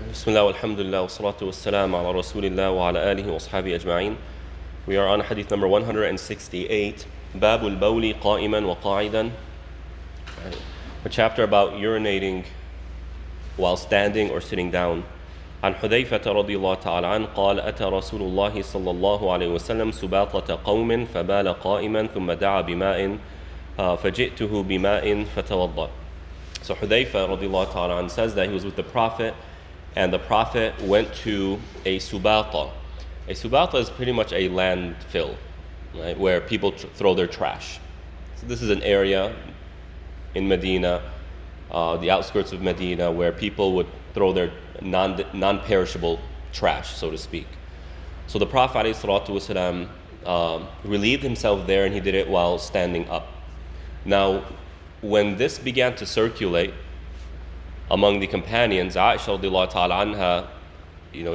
Bismillah, alhamdulillah, wa salatu wa salam ala rasulillah wa ala alihi wa ashabi ajma'in. We are on hadith number 168, Babul Bawli qa'iman wa qa'idan. A chapter about urinating while standing or sitting down. عن حذيفة رضي الله تعالى عنه قال أتى رسول الله صلى الله عليه وسلم سباطة قوم فبال قائما ثم دعا بماء فجئته بماء فتوضأ. So Hudayfa radiallahu ta'ala an says that he was with the Prophet, and the Prophet went to a subata. A subata is pretty much a landfill, right, where people throw their trash. So this is an area in Medina, the outskirts of Medina, where people would throw their non-perishable trash, so to speak. So the Prophet ﷺ, relieved himself there, and he did it while standing up. Now, when this began to circulate among the companions, Aisha radiallahu ta'ala anha,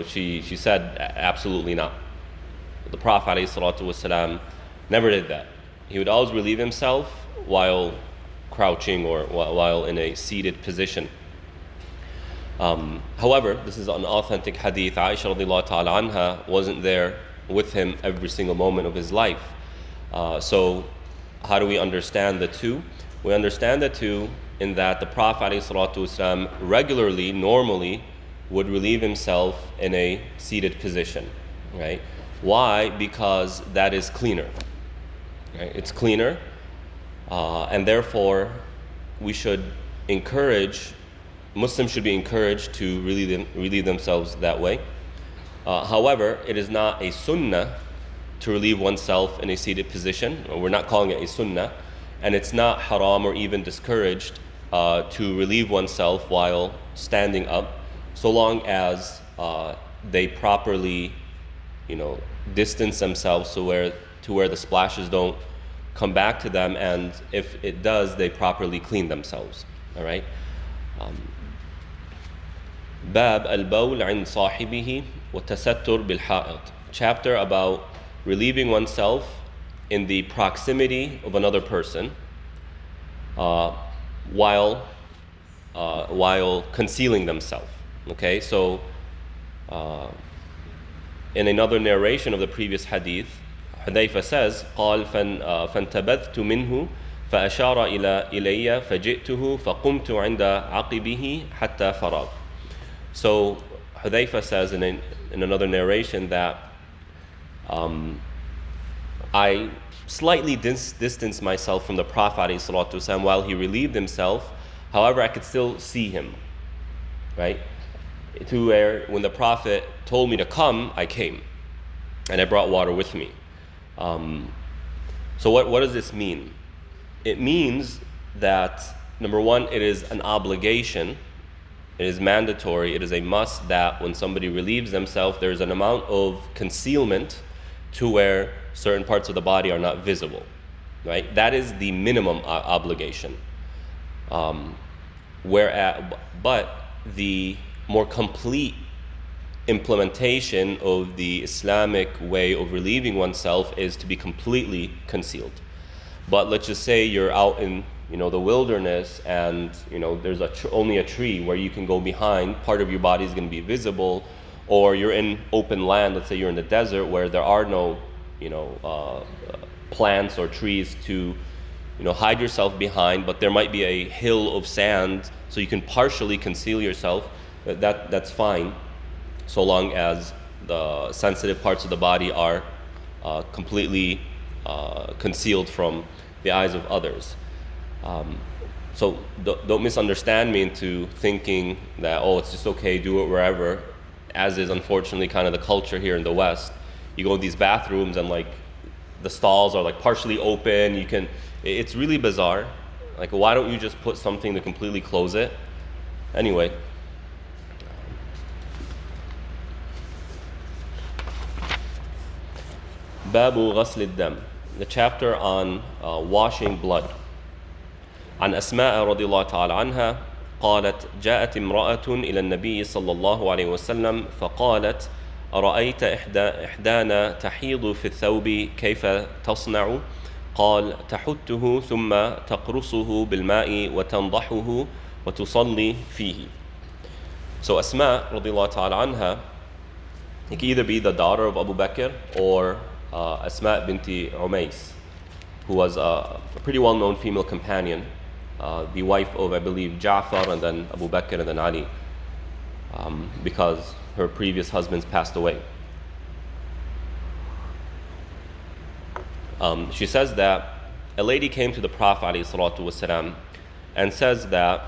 she said, absolutely not. The Prophet ﷺ never did that. He would always relieve himself while crouching or while in a seated position. However, this is an authentic hadith. Aisha radiallahu ta'ala anha wasn't there with him every single moment of his life. So how do we understand the two? We understand the two in that the Prophet ﷺ regularly, normally, would relieve himself in a seated position, right? Why? Because that is cleaner, right? It's cleaner, and therefore Muslims should be encouraged to relieve themselves that way. However, it is not a sunnah to relieve oneself in a seated position. We're not calling it a sunnah. And it's not haram or even discouraged to relieve oneself while standing up, so long as they properly, distance themselves to where the splashes don't come back to them, and if it does, they properly clean themselves. All right. Bab al-bawl 'ind sahibihi wa tasattur bil-ha'id. Chapter about relieving oneself in the proximity of another person, while concealing themselves. Okay, so in another narration of the previous hadith, Hudayfa says, قال فانتبذت منه فأشار إلي فجئته فقمت عند عقبه حتى فرغ. So Hudayfa says in another narration that I slightly distanced myself from the Prophet ﷺ while he relieved himself. However, I could still see him, right? To where when the Prophet told me to come, I came, and I brought water with me. So what does this mean? It means that, number one, it is an obligation, it is mandatory, it is a must that when somebody relieves themselves, there is an amount of concealment to where certain parts of the body are not visible, right? That is the minimum obligation. But the more complete implementation of the Islamic way of relieving oneself is to be completely concealed. But let's just say you're out in the wilderness, and there's only a tree where you can go behind, part of your body is going to be visible, or you're in open land, let's say you're in the desert where there are no plants or trees to hide yourself behind, but there might be a hill of sand so you can partially conceal yourself. That's fine, so long as the sensitive parts of the body are completely concealed from the eyes of others. So don't misunderstand me into thinking that, it's just okay, do it wherever, as is unfortunately kind of the culture here in the West. You go to these bathrooms and the stalls are partially open. It's really bizarre. Why don't you just put something to completely close it? Anyway. Babu ghasl ad-dam, the chapter on washing blood. عن أسماء رضي الله تعالى عنها قالت جاءت امرأة إلى النبي صلى الله عليه وسلم فقالت أرأيت إحدانا تحيض في الثوب كيف تصنع؟ قال تحته ثم تقرصه بالماء وتنضحه وتصلي فيه. So Asma radiallahu ta'ala anha, it can either be the daughter of Abu Bakr or Asma binti Umays, who was a pretty well-known female companion, the wife of, I believe, Ja'far and then Abu Bakr and then Ali, because her previous husbands passed away. She says that a lady came to the Prophet ﷺ and says that,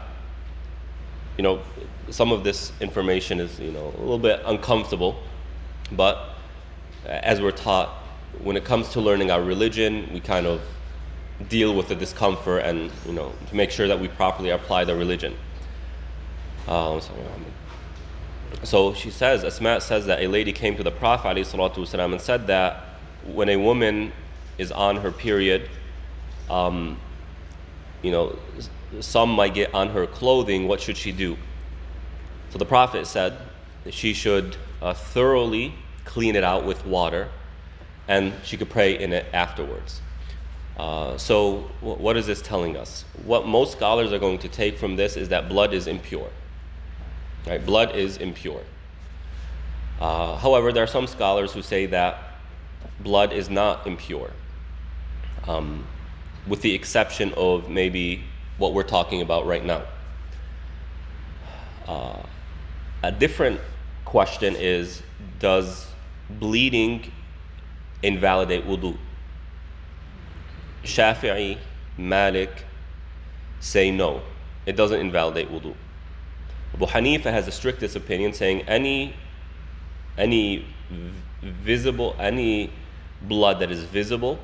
some of this information is, a little bit uncomfortable, but as we're taught, when it comes to learning our religion, we kind of deal with the discomfort and, to make sure that we properly apply the religion. So she says, Asma says that a lady came to the Prophet ﷺ and said that when a woman is on her period, some might get on her clothing, what should she do? So the Prophet said that she should thoroughly clean it out with water, and she could pray in it afterwards. So what is this telling us? What most scholars are going to take from this is that blood is impure. Right? Blood is impure. However, there are some scholars who say that blood is not impure, with the exception of maybe what we're talking about right now. A different question is, does bleeding invalidate wudu? Shafi'i, Malik say no, it doesn't invalidate wudu. Abu Hanifa has the strictest opinion, saying any blood that is visible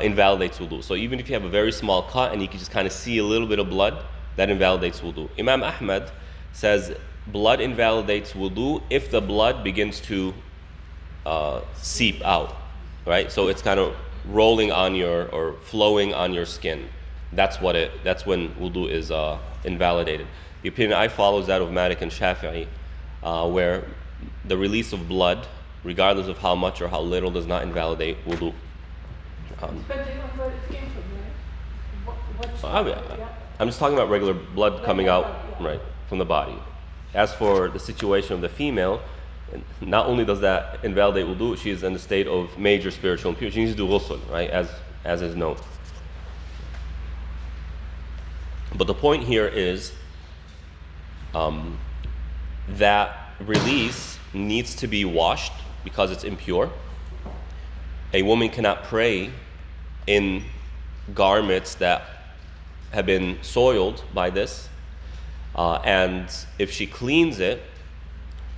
invalidates wudu. So even if you have a very small cut and you can just kind of see a little bit of blood, that invalidates wudu. Imam Ahmad says blood invalidates wudu if the blood begins to seep out, right? So it's kind of rolling on or flowing on your skin. That's when wudu is invalidated. The opinion I follow is that of Malik and Shafi'i, where the release of blood, regardless of how much or how little, does not invalidate wudu. Depending on where it came from, right? I'm just talking about regular blood coming out, right, from the body. As for the situation of the female, not only does that invalidate wudu, she is in a state of major spiritual impurity. She needs to do ghusl, right, as is known. But the point here is that release needs to be washed because it's impure. A woman cannot pray in garments that have been soiled by this. And if she cleans it,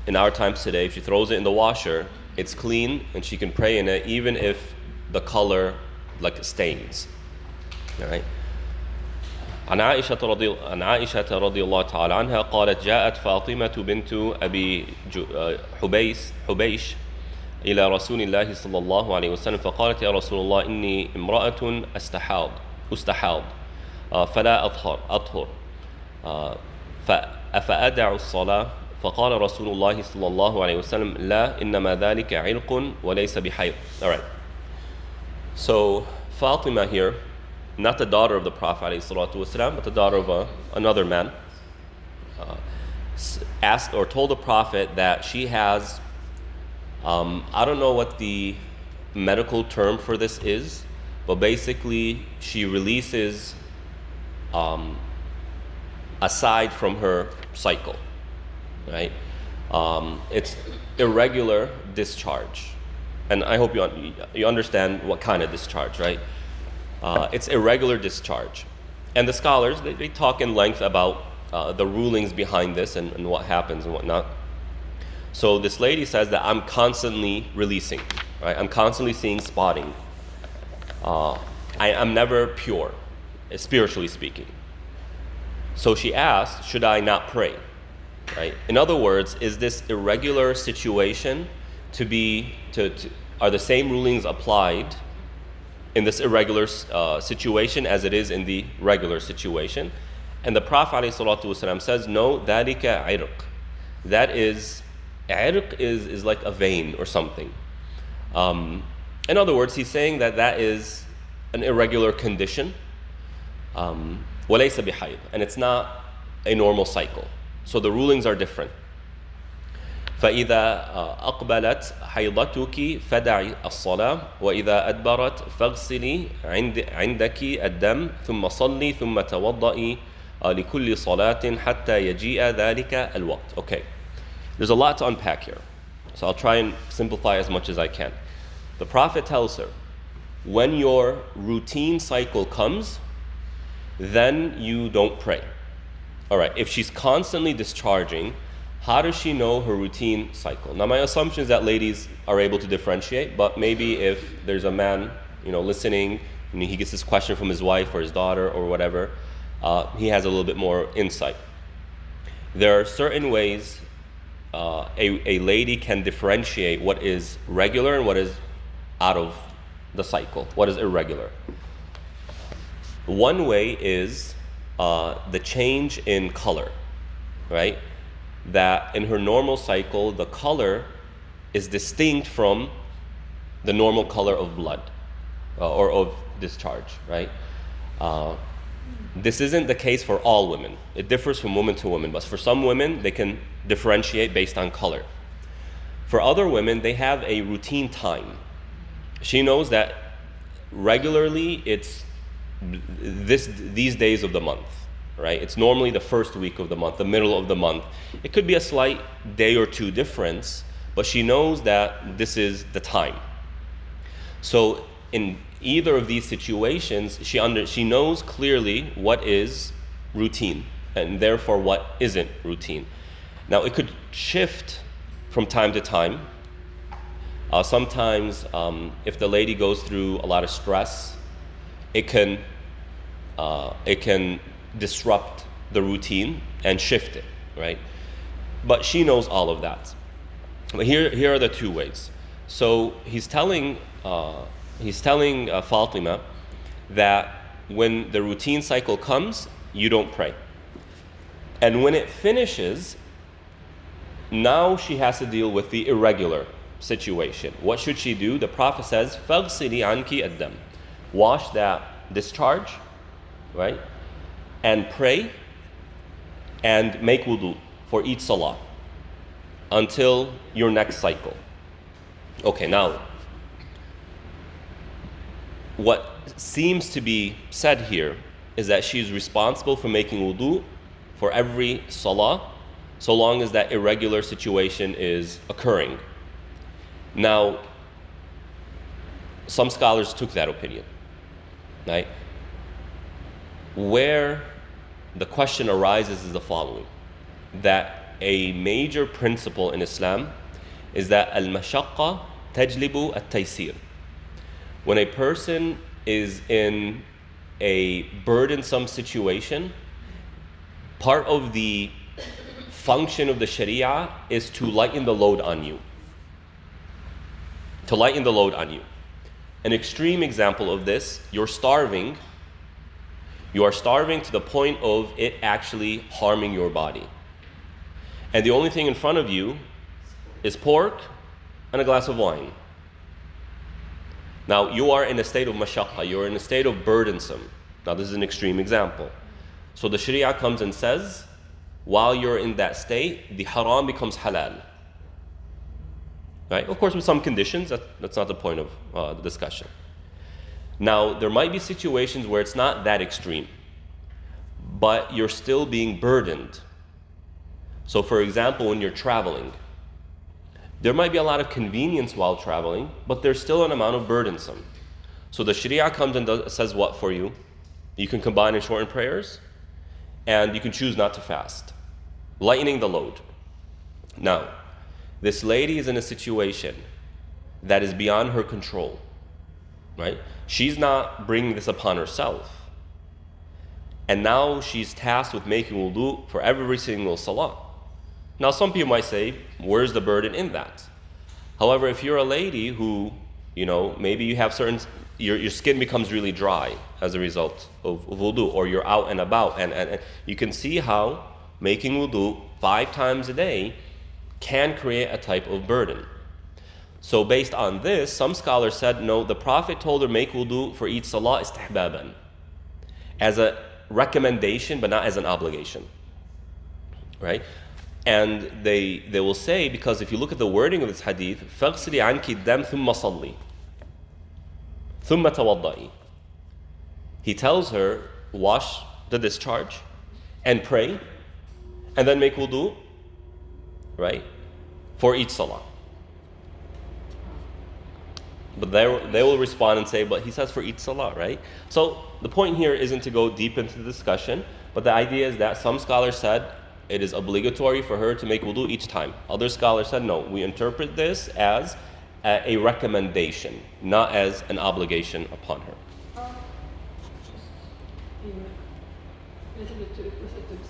in our times today, if she throws it in the washer, it's clean and she can pray in it even if the color stains. All right? عن عائشة رضي الله تعالى عنها قالت جاءت فاطمة بنت أبي حبيش إلى رسول الله صلى الله عليه وسلم فقالت يا رسول الله إني امرأة أستحاض فلا أطهر فأدع الصلاة فقال رسول الله صلى الله عليه وسلم لا إنما ذلك عرق وليس بحيض. All right. So Fatima here, not the daughter of the Prophet ﷺ, but the daughter of another man, asked or told the Prophet that she has, I don't know what the medical term for this is, but basically she releases aside from her cycle, right? It's irregular discharge. And I hope you understand what kind of discharge, right? It's irregular discharge. And the scholars, they talk in length about the rulings behind this and what happens and whatnot. So this lady says that I'm constantly releasing, right? I'm constantly seeing spotting. I'm never pure, spiritually speaking. So she asked, should I not pray, right? In other words, is this irregular situation are the same rulings applied in this irregular situation as it is in the regular situation? And the Prophet ﷺ says, no, ذَلِكَ عِرْق. That is, irq is like a vein or something. In other words, he's saying that is an irregular condition, وَلَيْسَ بِحَيْض, and it's not a normal cycle. So the rulings are different. فإذا أقبلت حيضتك فدعي الصلاة وإذا أدبرت فاغسلي عندك الدم ثم صلي ثم توضئي لكل صلاة حتى يجيء ذلك الوقت. Okay, there's a lot to unpack here, so I'll try and simplify as much as I can. The Prophet tells her, when your routine cycle comes, then you don't pray. All right, if she's constantly discharging, how does she know her routine cycle? Now, my assumption is that ladies are able to differentiate, but maybe if there's a man, listening, and he gets this question from his wife or his daughter or whatever, he has a little bit more insight. There are certain ways a lady can differentiate what is regular and what is out of the cycle, what is irregular. One way is the change in color, right? That in her normal cycle, the color is distinct from the normal color of blood or of discharge, right? This isn't the case for all women. It differs from woman to woman, but for some women, they can differentiate based on color. For other women, they have a routine time. She knows that regularly it's these days of the month, right? It's normally the first week of the month, the middle of the month. It could be a slight day or two difference, but she knows that this is the time. So in either of these situations, she knows clearly what is routine and therefore what isn't routine. Now it could shift from time to time. Sometimes if the lady goes through a lot of stress, it can disrupt the routine and shift it, right? But she knows all of that. But here are the two ways. So he's telling Fatima that when the routine cycle comes, you don't pray. And when it finishes, now she has to deal with the irregular situation. What should she do? The Prophet says, فَاغْسِلِي عَنْكِ الدَّمِ. Wash that discharge, right? And pray and make wudu for each salah until your next cycle. Okay, now, what seems to be said here is that she's responsible for making wudu for every salah, so long as that irregular situation is occurring. Now, some scholars took that opinion, right? Where the question arises is the following, that a major principle in Islam is that al-mashaqqa tajlibu at-taysir. When a person is in a burdensome situation, part of the function of the Sharia is to lighten the load on you. To lighten the load on you. An extreme example of this, you're starving. You are starving to the point of it actually harming your body. And the only thing in front of you is pork and a glass of wine. Now, you are in a state of mashaqqa, you're in a state of burdensome. Now, this is an extreme example. So the Sharia comes and says, while you're in that state, the haram becomes halal. Right? Of course, with some conditions, that's not the point of the discussion. Now, there might be situations where it's not that extreme, but you're still being burdened. So, for example, when you're traveling, there might be a lot of convenience while traveling, but there's still an amount of burdensome. So the Sharia comes and says what for you? You can combine and shorten prayers, and you can choose not to fast, lightening the load. Now, this lady is in a situation that is beyond her control, right? She's not bringing this upon herself. And now she's tasked with making wudu for every single salah. Now, some people might say, where's the burden in that? However, if you're a lady who, maybe you have your skin becomes really dry as a result of wudu, or you're out and about, and you can see how making wudu 5 times a day can create a type of burden. So based on this, some scholars said, no, the Prophet told her make wudu for each salah istihbaban, as a recommendation, but not as an obligation. right? And they will say, because if you look at the wording of this hadith, فَاغْسِلِي عَنْكِ الدَّمْ ثُمَّ صَلِّي ثُمَّ تَوَضَّئِ. He tells her, wash the discharge and pray and then make wudu, right, for each salah. But they will respond and say, but he says for each salah, right? So the point here isn't to go deep into the discussion, but the idea is that some scholars said it is obligatory for her to make wudu each time. Other scholars said, no, we interpret this as a recommendation, not as an obligation upon her.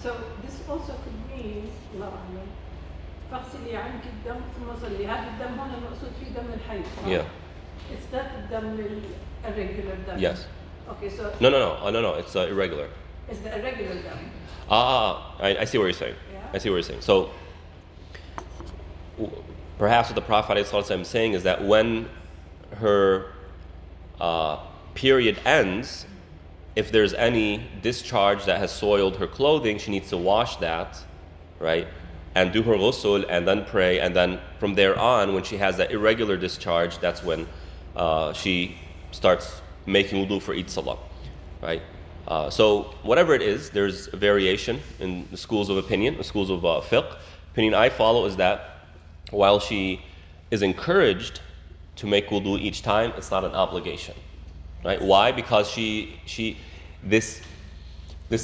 So this also could mean الله أعلم فاغسلي عنك الدم ثم صلي. هذا الدم هنا المقصود فيه دم الحيض. Yeah. It's not الدم irregular dam. Yes. Okay, so No. It's irregular. It's the irregular dam. I see what you're saying. Yeah. I see what you're saying. So perhaps what the Prophet ﷺ is saying is that when her period ends, if there's any discharge that has soiled her clothing, she needs to wash that, right? And do her ghusl and then pray. And then from there on, when she has that irregular discharge, that's when she starts making wudu for each salah, right? So whatever it is, there's a variation in the schools of opinion, the schools of fiqh. Opinion I follow is that while she is encouraged to make wudu each time, it's not an obligation, right? Why? Because this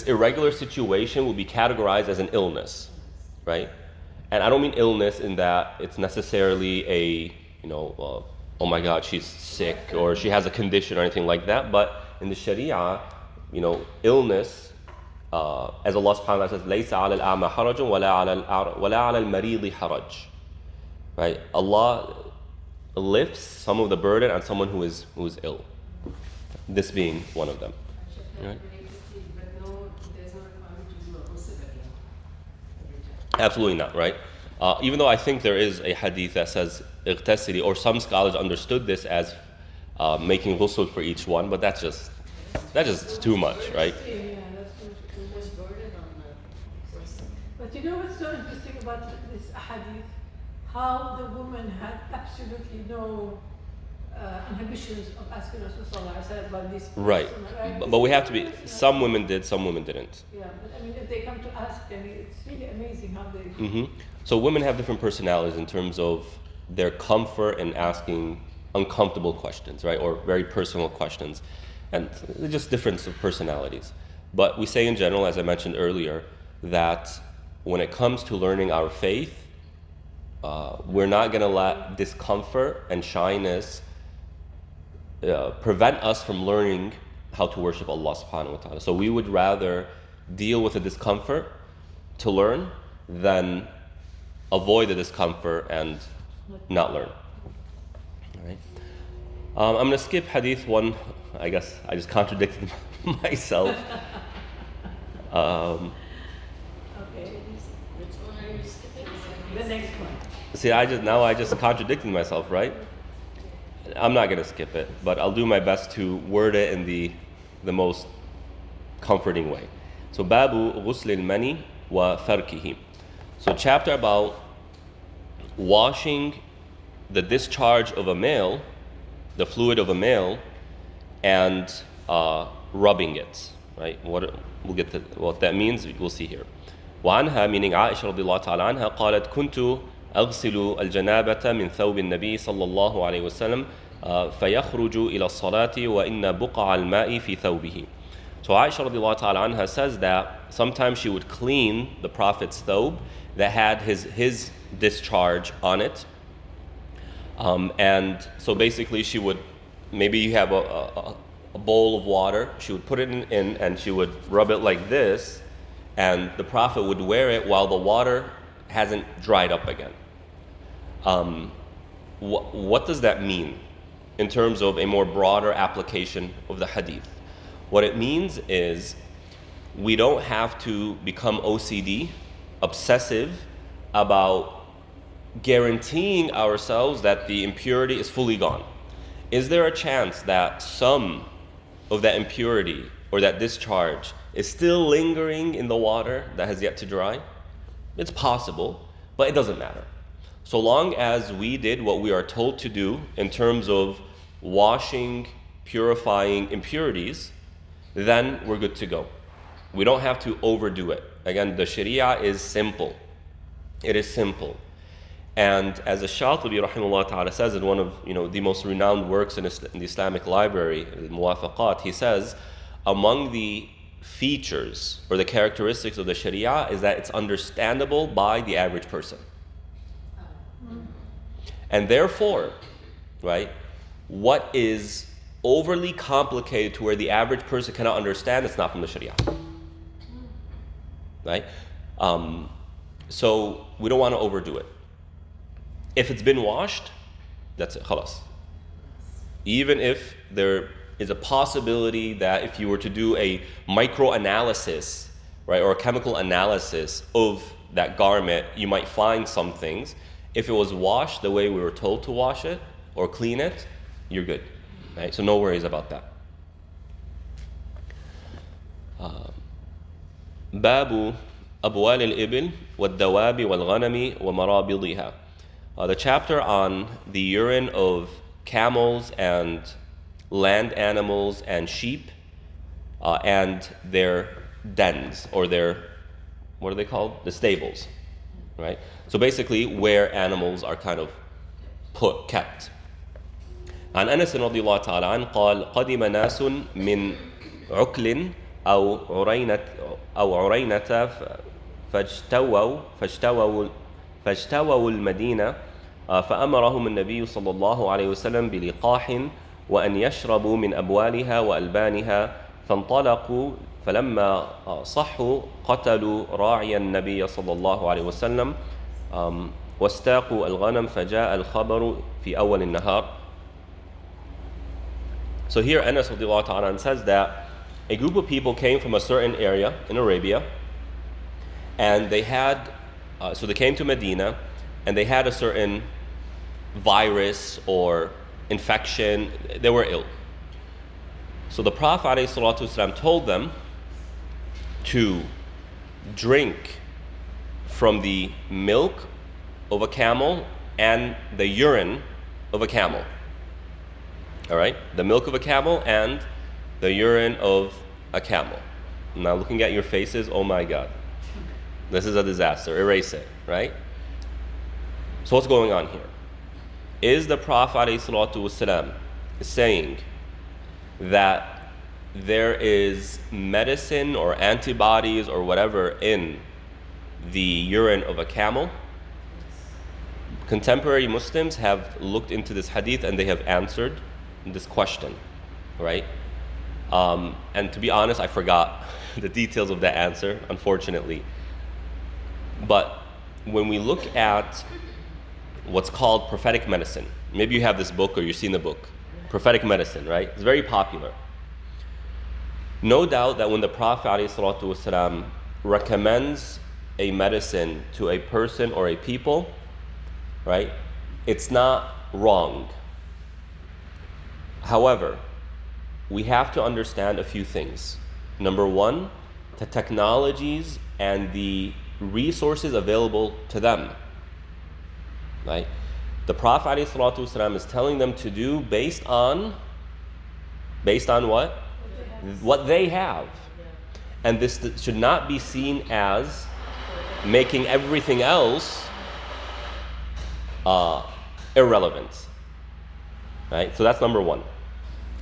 irregular situation will be categorized as an illness, right? And I don't mean illness in that it's necessarily oh my God, she's sick or she has a condition or anything like that. But in the Sharia, illness, as Allah subhanahu wa ta'ala says, لَيْسَ عَلَى الْأَعْمَى حَرَجٌ وَلَا عَلَى الْمَرِيضِ حَرَجٌ. Right? Allah lifts some of the burden on someone who is ill. This being one of them. Right? Absolutely not, right? Even though I think there is a hadith that says اغتسلي, or some scholars understood this as making ghusl for each one, but that's just too much, right? But you know what's so interesting about this hadith? How the woman had absolutely no inhibitions of asking Rasulullah about this person, right? But we have to be, some women did, some women didn't. Yeah, but I mean, if they come to ask, it's really amazing how they... Mm-hmm. So women have different personalities in terms of their comfort in asking uncomfortable questions, right? Or very personal questions. And they're just difference of personalities. But we say in general, as I mentioned earlier, that when it comes to learning our faith, we're not going to let discomfort and shyness prevent us from learning how to worship Allah subhanahu wa ta'ala. So we would rather deal with the discomfort to learn than avoid the discomfort and not learn. All right. I'm going to skip hadith 1. I guess I just contradicted myself. Okay. Which one are you skipping? The next one. See, I just contradicted myself, right? I'm not going to skip it, but I'll do my best to word it in the most comforting way. So, Babu ghusl al-mani wa farkihi. So, chapter about washing the discharge of a male, the fluid of a male, and rubbing it, right? We'll get to what that means. We'll see here. وعنها, meaning Aisha رضي الله تعالى عنها, قالت كنت أغسل الجنابة من ثوب النبي صلى الله عليه وسلم فيخرج إلى الصلاة وإن بقع الماء في ثوبه. So Aisha رضي الله تعالى عنها says that sometimes she would clean the Prophet's thobe that had his discharge on it. And so basically she would, maybe you have a bowl of water, she would put it in and she would rub it like this, and the Prophet would wear it while the water hasn't dried up again. What does that mean in terms of a more broader application of the hadith? What it means is we don't have to become OCD, obsessive, about guaranteeing ourselves that the impurity is fully gone. Is there a chance that some of that impurity or that discharge is still lingering in the water that has yet to dry? It's possible, but it doesn't matter. So long as we did what we are told to do in terms of washing, purifying impurities, then we're good to go. We don't have to overdo it. Again, the Sharia is simple. It is simple. And as the Shatibi rahimahullah ta'ala says in one of the most renowned works in the Islamic library, Muwafaqat, he says, among the features or the characteristics of the Sharia is that it's understandable by the average person. And therefore, right, what is overly complicated to where the average person cannot understand, it's not from the Sharia. Right? So we don't want to overdo it. If it's been washed, that's it, khalas. Even if there is a possibility that if you were to do a microanalysis, right, or a chemical analysis of that garment, you might find some things. If it was washed the way we were told to wash it or clean it, you're good. Right? So no worries about that. باب أبوال الإبل والدواب والغنم ومرابضها. The chapter on the urine of camels and land animals and sheep and their dens, or their, what are they called? The stables, right? So basically where animals are kind of kept. عن أنس رضي الله تعالى عنه قال قدم ناس من عكل أو عرينة فاجتووا المدينة فأمرهم النبي صلى الله عليه وسلم بلقاح وأن يشربوا من أبوالها وألبانها فانطلقوا فلما صحوا قتلوا راعي النبي صلى الله عليه وسلم واستاقوا الغنم فجاء الخبر في أول النهار. So here Anas radiallahu ta'ala says that a group of people came from a certain area in Arabia, and they had, so they came to Medina, and they had a certain virus or infection. They were ill. So the Prophet ﷺ told them to drink from the milk of a camel and the urine of a camel. All right? The milk of a camel and the urine of a camel. Now looking at your faces, oh my God. This is a disaster. Erase it, right? So what's going on here? Is the Prophet ﷺ saying that there is medicine or antibodies or whatever in the urine of a camel? Contemporary Muslims have looked into this hadith and they have answered this question, right? And to be honest, I forgot the details of that answer, unfortunately. But when we look at what's called prophetic medicine, maybe you have this book or you've seen the book, Prophetic Medicine, right? It's very popular. No doubt that when the Prophet ﷺ recommends a medicine to a person or a people, right, it's not wrong. However, we have to understand a few things. Number one, the technologies and the resources available to them. Right? The Prophet ﷺ is telling them to do based on what? What they have. And this should not be seen as making everything else irrelevant. Right? So that's number one.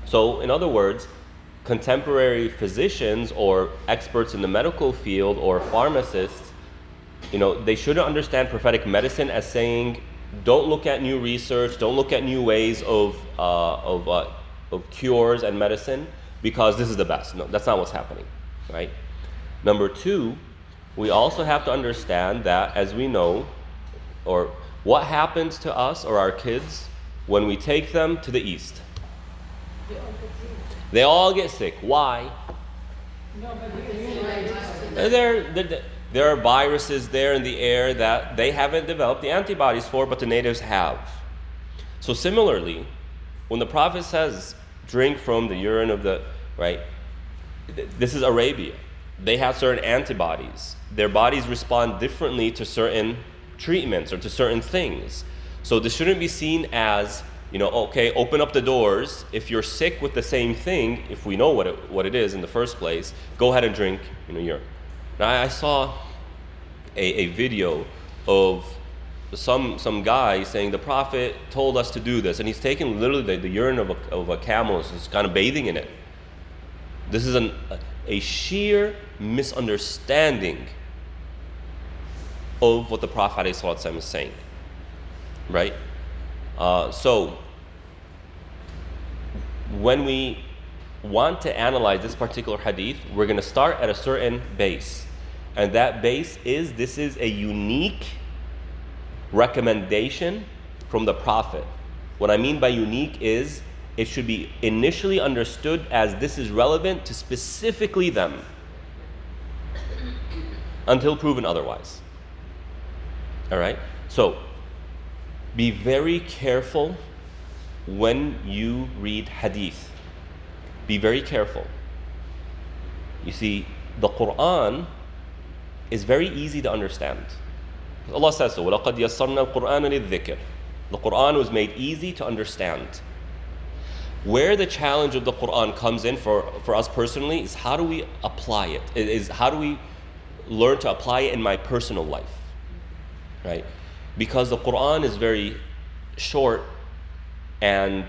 So in other words, contemporary physicians or experts in the medical field or pharmacists, they shouldn't understand prophetic medicine as saying, don't look at new research, don't look at new ways of cures and medicine because this is the best. No, that's not what's happening, right? Number two, we also have to understand that, as we know, or what happens to us or our kids when we take them to the East. They all get sick. Why? There are viruses there in the air that they haven't developed the antibodies for, but the natives have. So similarly, when the Prophet says, drink from the urine of the, right, this is Arabia. They have certain antibodies. Their bodies respond differently to certain treatments or to certain things. So this shouldn't be seen as, okay, open up the doors. If you're sick with the same thing, if we know what it is in the first place, go ahead and drink, urine. Now I saw a video of some guy saying the Prophet told us to do this, and he's taking literally the urine of a camel, and just kind of bathing in it. This is a sheer misunderstanding of what the Prophet ﷺ is saying, right? So when we want to analyze this particular hadith, we're going to start at a certain base, and that base is this is a unique recommendation from the Prophet. What I mean by unique is it should be initially understood as this is relevant to specifically them until proven otherwise. All right? So be very careful when you read hadith. Be very careful. You see, the Quran is very easy to understand. Allah says so, وَلَقَدْ يَسَّرْنَا الْقُرْآنَ لِلذِّكْرِ. The Quran was made easy to understand. Where the challenge of the Quran comes in for us personally is how do we apply it? Is how do we learn to apply it in my personal life, right? Because the Quran is very short and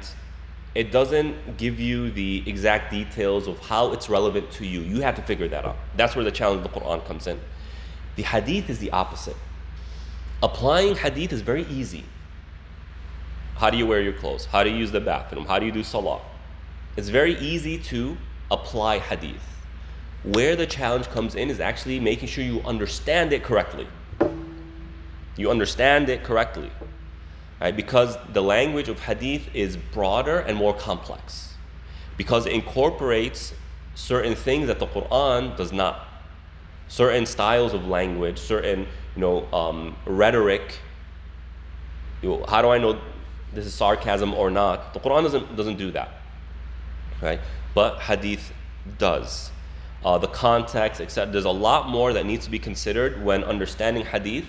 it doesn't give you the exact details of how it's relevant to you. You have to figure that out. That's where the challenge of the Quran comes in. The hadith is the opposite. Applying hadith is very easy. How do you wear your clothes? How do you use the bathroom? How do you do salah? It's very easy to apply hadith. Where the challenge comes in is actually making sure you understand it correctly. You understand it correctly, right? Because the language of hadith is broader and more complex. Because it incorporates certain things that the Quran does not. Certain styles of language, certain rhetoric. How do I know this is sarcasm or not? The Quran doesn't do that, right? But hadith does. The context, etc. There's a lot more that needs to be considered when understanding hadith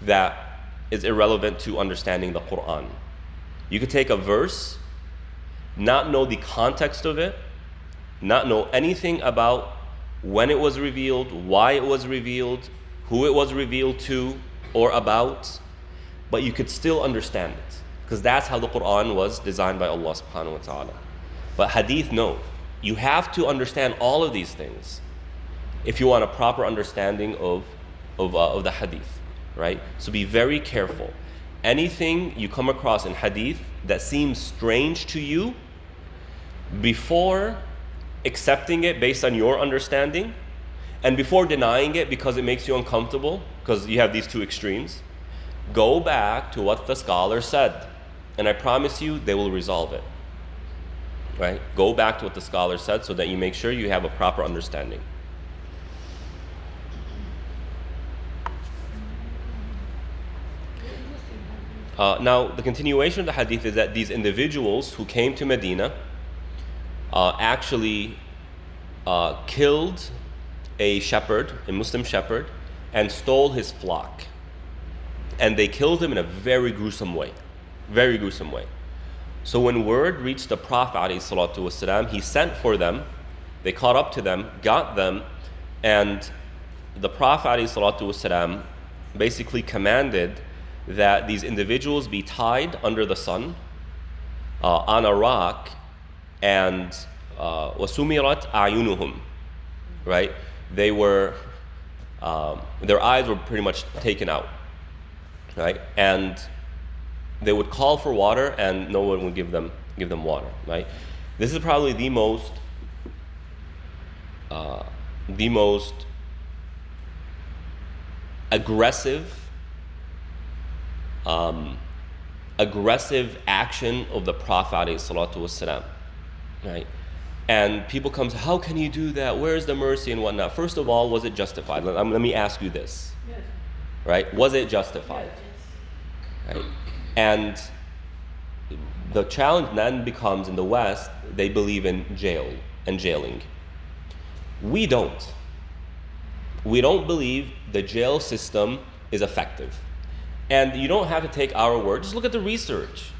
that is irrelevant to understanding the Quran. You could take a verse, not know the context of it, not know anything about when it was revealed, why it was revealed, who it was revealed to or about, but you could still understand it. Because that's how the Quran was designed by Allah subhanahu wa ta'ala. But hadith, no. You have to understand all of these things if you want a proper understanding of the hadith, right? So be very careful. Anything you come across in hadith that seems strange to you, before accepting it based on your understanding, and before denying it because it makes you uncomfortable, because you have these two extremes, go back to what the scholar said. And I promise you, they will resolve it. Right? Go back to what the scholar said so that you make sure you have a proper understanding. Now, the continuation of the hadith is that these individuals who came to Medina actually killed a shepherd, a Muslim shepherd, and stole his flock. And they killed him in a very gruesome way. Very gruesome way. So when word reached the Prophet ﷺ, he sent for them, they caught up to them, got them, and the Prophet ﷺ basically commanded that these individuals be tied under the sun on a rock, and وَسُمِرَتْ أَعْيُنُهُمْ, right? They were, their eyes were pretty much taken out, right? And they would call for water, and no one would give them water, right? This is probably the most aggressive action of the Prophet ﷺ, right? And people come to, how can you do that? Where's the mercy and whatnot? First of all, was it justified? Let me ask you this, Yes. right? Was it justified? Yes. Right? And the challenge then becomes, in the West, they believe in jail and jailing. We don't. we don't believe the jail system is effective. And you don't have to take our word. Just look at the research.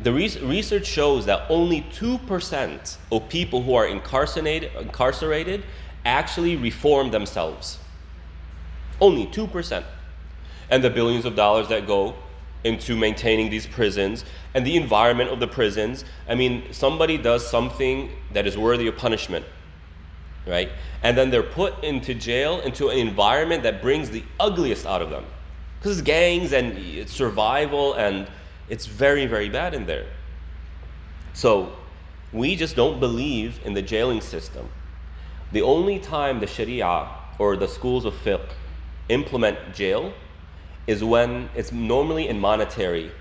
The research shows that only 2% of people who are incarcerated actually reform themselves. Only 2%. And the billions of dollars that go into maintaining these prisons and the environment of the prisons. I mean, somebody does something that is worthy of punishment, right? And then they're put into jail, into an environment that brings the ugliest out of them. Because it's gangs and it's survival, and it's very, very bad in there. So we just don't believe in the jailing system. The only time the Sharia or the schools of Fiqh implement jail is when it's normally in monetary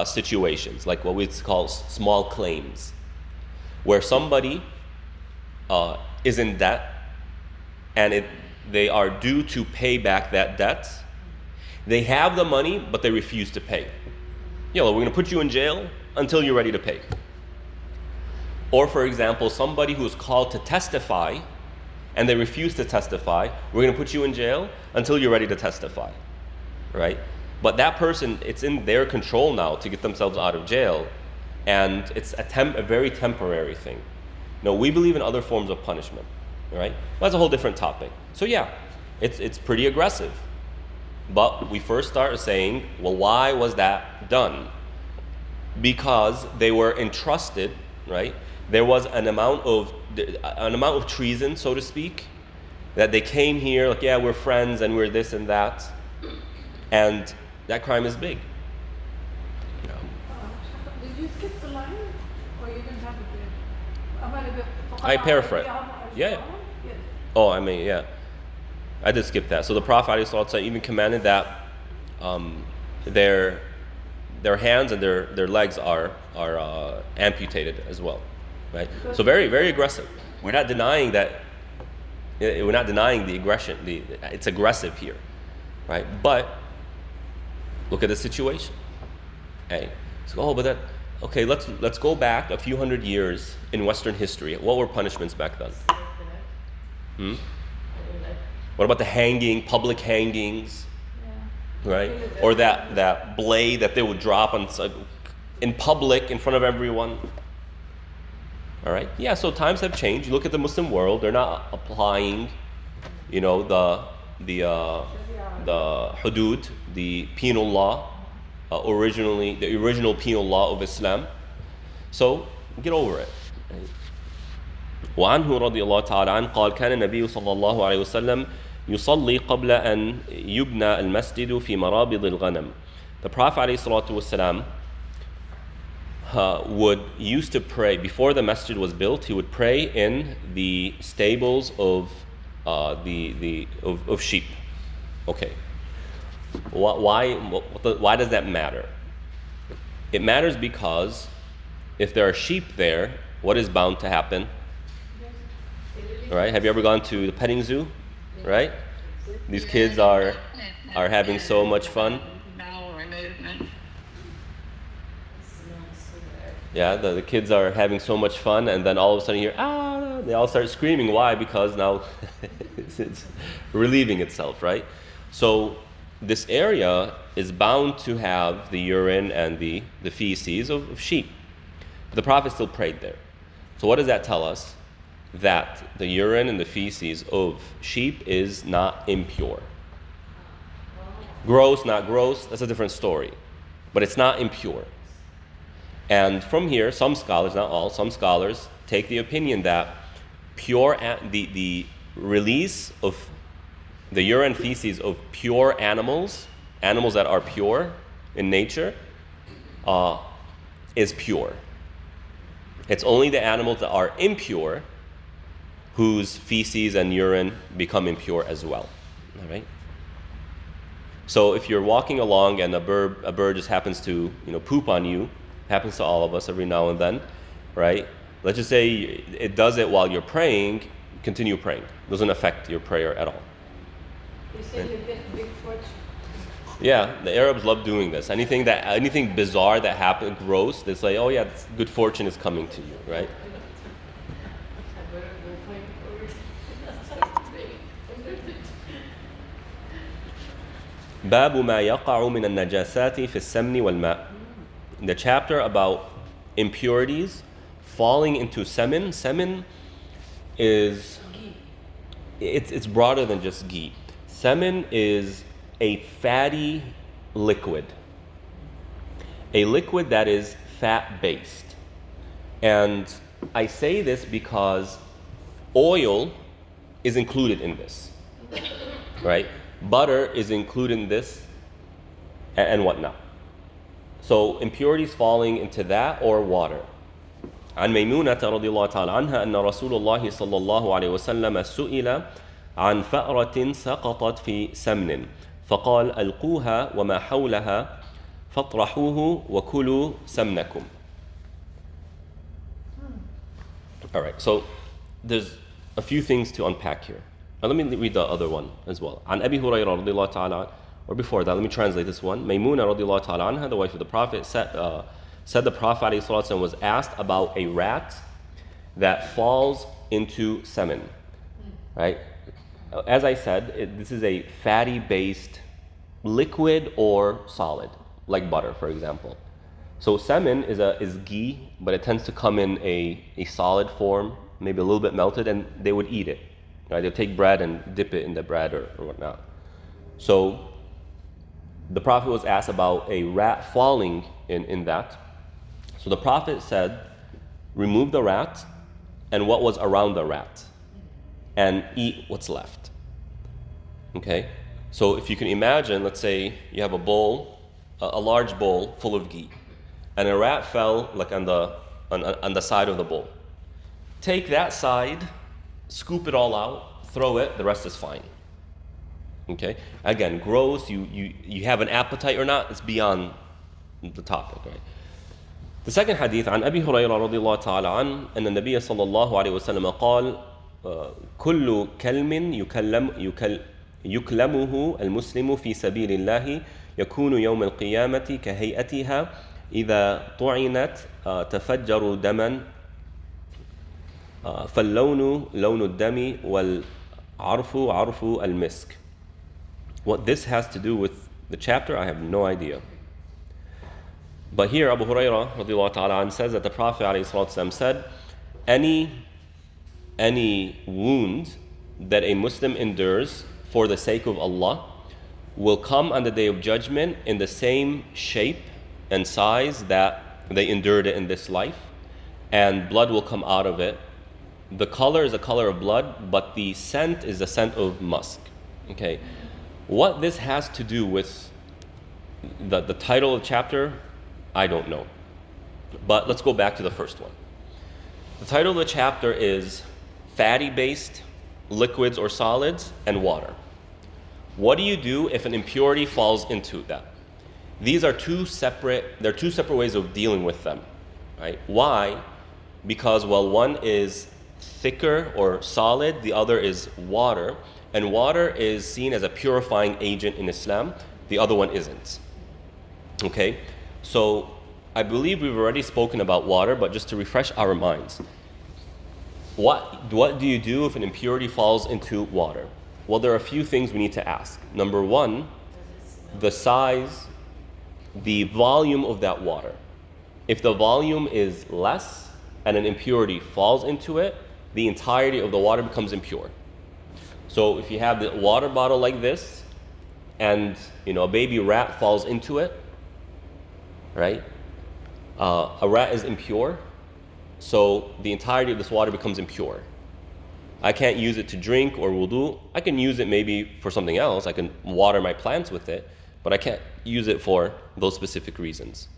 situations, like what we call small claims, where somebody is in debt and they are due to pay back that debt. They have the money, but they refuse to pay. We're going to put you in jail until you're ready to pay. Or, for example, somebody who is called to testify and they refuse to testify, we're going to put you in jail until you're ready to testify, right? But that person, it's in their control now to get themselves out of jail, and it's a very temporary thing. No, we believe in other forms of punishment, right? That's a whole different topic. So yeah, it's pretty aggressive. But we first start saying, well, why was that done? Because they were entrusted, right? There was an amount of treason, so to speak, that they came here like, yeah, we're friends and we're this and that, and that crime is big. Did you skip the line, or you didn't have it there? I paraphrase. Yeah. Oh, I mean, yeah. I did skip that. So the Prophet ﷺ even commanded that their hands and their legs are amputated as well, right? So very, very aggressive. We're not denying that. We're not denying the aggression. It's aggressive here, right? But look at the situation. Hey, so, okay. Let's go back a few hundred years in Western history. What were punishments back then? What about the hanging, public hangings, right? Or that blade that they would drop in public in front of everyone? All right. Yeah. So times have changed. You look at the Muslim world; they're not applying, the hudud, the penal law, the original penal law of Islam. So get over it. وعنه رضي الله تعالى عنه قال كان النبي صلى الله عليه وسلم يصلي قبل أن يبنى المسجد في مرابض الغنم. The Prophet عليه الصلاة والسلام used to pray before the masjid was built. He would pray in the stables of sheep. Okay. Why does that matter? It matters because if there are sheep there, what is bound to happen? Right? Have you ever gone to the petting zoo? Right? These kids are having so much fun. Yeah, the kids are having so much fun, and then all of a sudden you hear, they all start screaming. Why? Because now it's relieving itself, right? So this area is bound to have the urine and the feces of sheep. But the Prophet still prayed there. So what does that tell us? That the urine and the feces of sheep is not impure. Gross, not gross, that's a different story. But it's not impure. And from here, some scholars, not all, some scholars take the opinion that the release of the urine feces of pure animals that are pure in nature, is pure. It's only the animals that are impure whose feces and urine become impure as well. All right. So if you're walking along and a bird just happens to poop on you, happens to all of us every now and then, right? Let's just say it does it while you're praying. Continue praying. It doesn't affect your prayer at all. You say you get big fortune. Yeah, the Arabs love doing this. Anything bizarre that happens, gross, they say, oh yeah, good fortune is coming to you, right? باب ما يقع من النجاسات في السمن والماء. The chapter about impurities falling into semen. Semen is, it's broader than just ghee. Semen is a fatty liquid. A liquid that is fat-based. And I say this because oil is included in this, right? Butter is included in this and whatnot. So impurities falling into that or water. عن ميمونة رضي الله تعالى عنها أن رسول الله صلى الله عليه وسلم سئل عن فأرة سقطت في سمن فقال ألقوها وما حولها فاطرحوه وكلوا سمنكم. All right, so there's a few things to unpack here. Now let me read the other one as well. عن أبي هريرة رضي الله تعالى, or before that, let me translate this one. Maymuna رضي الله تعالى عنها, the wife of the Prophet, said the Prophet ﷺ was asked about a rat that falls into semen. Right? As I said, this is a fatty-based liquid or solid, like butter, for example. So semen is ghee, but it tends to come in a solid form, maybe a little bit melted, and they would eat it. Right? They'll take bread and dip it in the bread or whatnot. So the Prophet was asked about a rat falling in that. So the Prophet said, remove the rat and what was around the rat and eat what's left. Okay? So if you can imagine, let's say you have a bowl, a large bowl full of ghee, and a rat fell like on the side of the bowl. Take that side, scoop it all out, throw it, the rest is fine. Okay? Again, gross, you have an appetite or not, it's beyond the topic, right? The second hadith عن أبي هريرة رضي الله تعالى عنه أن النبي صلى الله عليه وسلم قال كل كلم يكلمه المسلم في سبيل الله يكون يوم القيامة كهيئتها إذا طعنت تفجر دما فاللون لون الدم والعرف عرف المسك. What this has to do with the chapter, I have no idea. But here Abu Hurairah radiallahu ta'ala anh says that the Prophet ﷺ said, any wound that a Muslim endures for the sake of Allah will come on the day of judgment in the same shape and size that they endured it in this life, and blood will come out of it. The color is the color of blood, but the scent is the scent of musk. Okay, what this has to do with the title of the chapter, I don't know. But let's go back to the first one. The title of the chapter is fatty-based liquids or solids and water. What do you do if an impurity falls into that? These are two separate ways of dealing with them, right? Why? Because, well, one is thicker or solid, the other is water, and water is seen as a purifying agent in Islam, the other one isn't. Okay? So I believe we've already spoken about water, but just to refresh our minds, what do you do if an impurity falls into water? Well, there are a few things we need to ask. Number one, the size, the volume of that water. If the volume is less and an impurity falls into it, the entirety of the water becomes impure. So if you have the water bottle like this and a baby rat falls into it, right? A rat is impure, so the entirety of this water becomes impure. I can't use it to drink or wudu. I can use it maybe for something else. I can water my plants with it, but I can't use it for those specific reasons.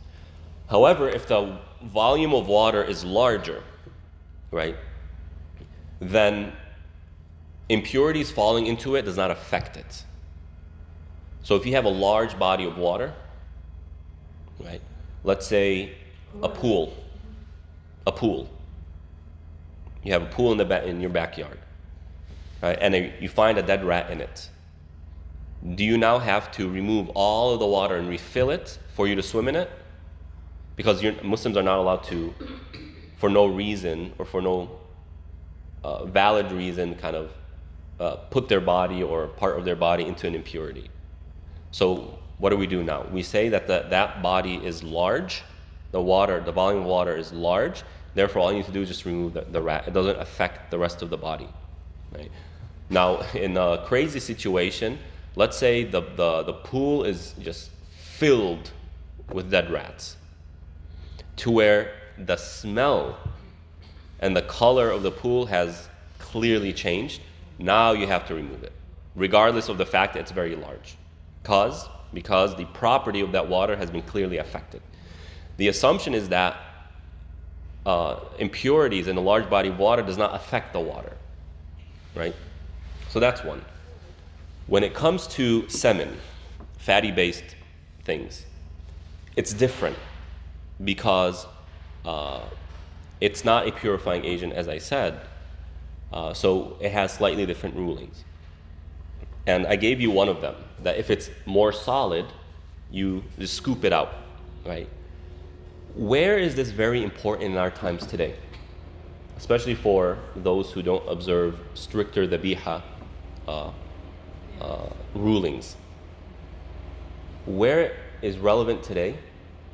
However, if the volume of water is larger, right, then impurities falling into it does not affect it. So if you have a large body of water, right, let's say a pool. You have a pool in your backyard, right, and you find a dead rat in it. Do you now have to remove all of the water and refill it for you to swim in it? Because Muslims are not allowed to, for no reason or for no valid reason, kind of put their body or part of their body into an impurity. So what do we do now? We say that that body is large, the volume of water is large, therefore all you need to do is just remove the rat. It doesn't affect the rest of the body. Right? Now, in a crazy situation, let's say the pool is just filled with dead rats, to where the smell and the color of the pool has clearly changed. Now you have to remove it, regardless of the fact that it's very large. Because the property of that water has been clearly affected. The assumption is that impurities in a large body of water does not affect the water, right? So that's one. When it comes to semen, fatty-based things, it's different because it's not a purifying agent, as I said, so it has slightly different rulings. And I gave you one of them, that if it's more solid, you just scoop it out, right? Where is this very important in our times today? Especially for those who don't observe stricter dhabiha rulings. Where is relevant today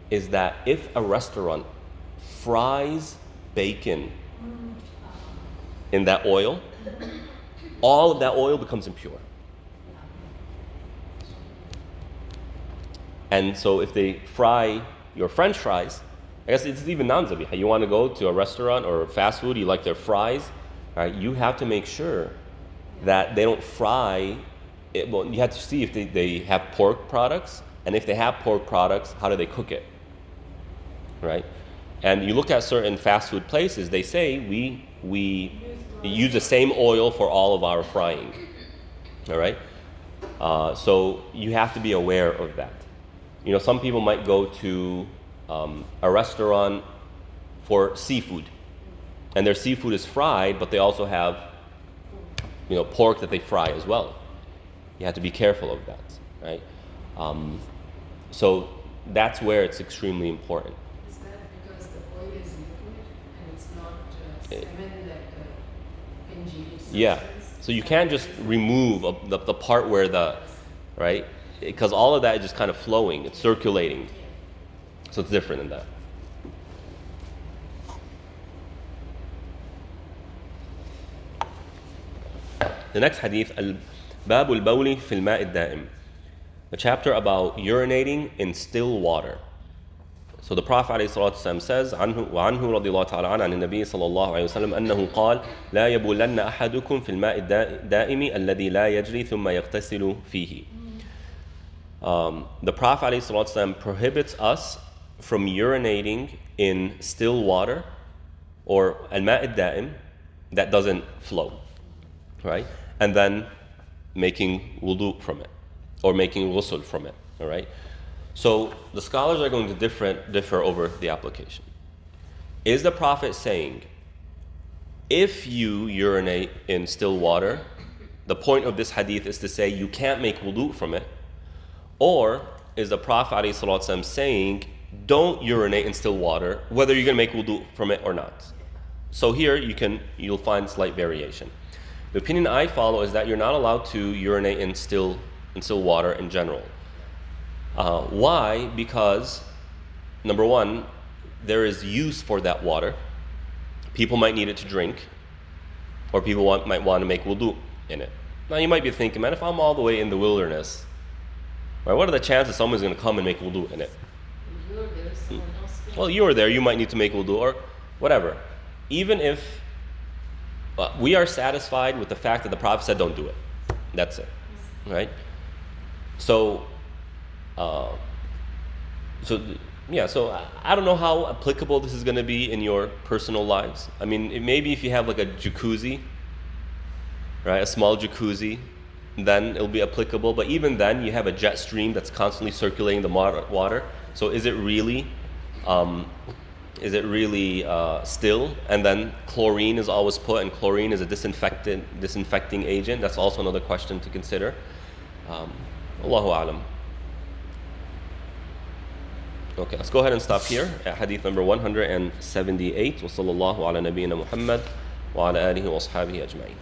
is that if a restaurant fries bacon in that oil, all of that oil becomes impure. And so if they fry your French fries, I guess it's even non-zabiha. You want to go to a restaurant or fast food, you like their fries, right? You have to make sure that they don't fry it. Well, you have to see if they have pork products, and if they have pork products, how do they cook it, right? And you look at certain fast food places, they say we use the same oil for all of our frying, all right? So you have to be aware of that. You know, some people might go to a restaurant for seafood, and their seafood is fried, but they also have, you know, pork that they fry as well. You have to be careful of that, right? So that's where it's extremely important. Is that because the oil is liquid and it's not semen like a engineered substance? Yeah. So you can't just remove the part where right? Because all of that is just kind of flowing, it's circulating. So it's different than that. The next hadith, Bab al-Bawli fil ma' al-Da'im, a chapter about urinating in still water. So the Prophet ﷺ says, وعنه رضي الله تعالى عنه عن النبي صلى الله عليه وسلم أنه قال لا يبولن أحدكم في الماء الدائم الذي لا يجري ثم يغتسل فيه. The Prophet ﷺ prohibits us from urinating in still water, or al-ma' al-da'im, that doesn't flow, right? And then making wudu from it, or making ghusl from it, all right? So the scholars are going to differ over the application. Is the Prophet saying, if you urinate in still water, the point of this hadith is to say you can't make wudu from it? Or is the Prophet ﷺ saying, don't urinate in still water, whether you're going to make wudu from it or not? So here you'll find slight variation. The opinion I follow is that you're not allowed to urinate in still water in general. Why? Because, number one, there is use for that water. People might need it to drink, or people might want to make wudu in it. Now you might be thinking, man, if I'm all the way in the wilderness, right, what are the chances someone's going to come and make wudu in it? You're there, someone else can. Well, you are there, you might need to make wudu, or whatever. Even if we are satisfied with the fact that the Prophet said don't do it. That's it, right? So I don't know how applicable this is going to be in your personal lives. I mean, maybe if you have like a jacuzzi, right, a small jacuzzi, then it'll be applicable. But even then, you have a jet stream that's constantly circulating the water. So is it really still? And then chlorine is always put, and chlorine is a disinfecting agent. That's also another question to consider. Allahu a'lam. Okay, let's go ahead and stop here at hadith number 178. Wa sallallahu ala nabiyyina Muhammad wa ala alihi wa ashabihi ajma'in.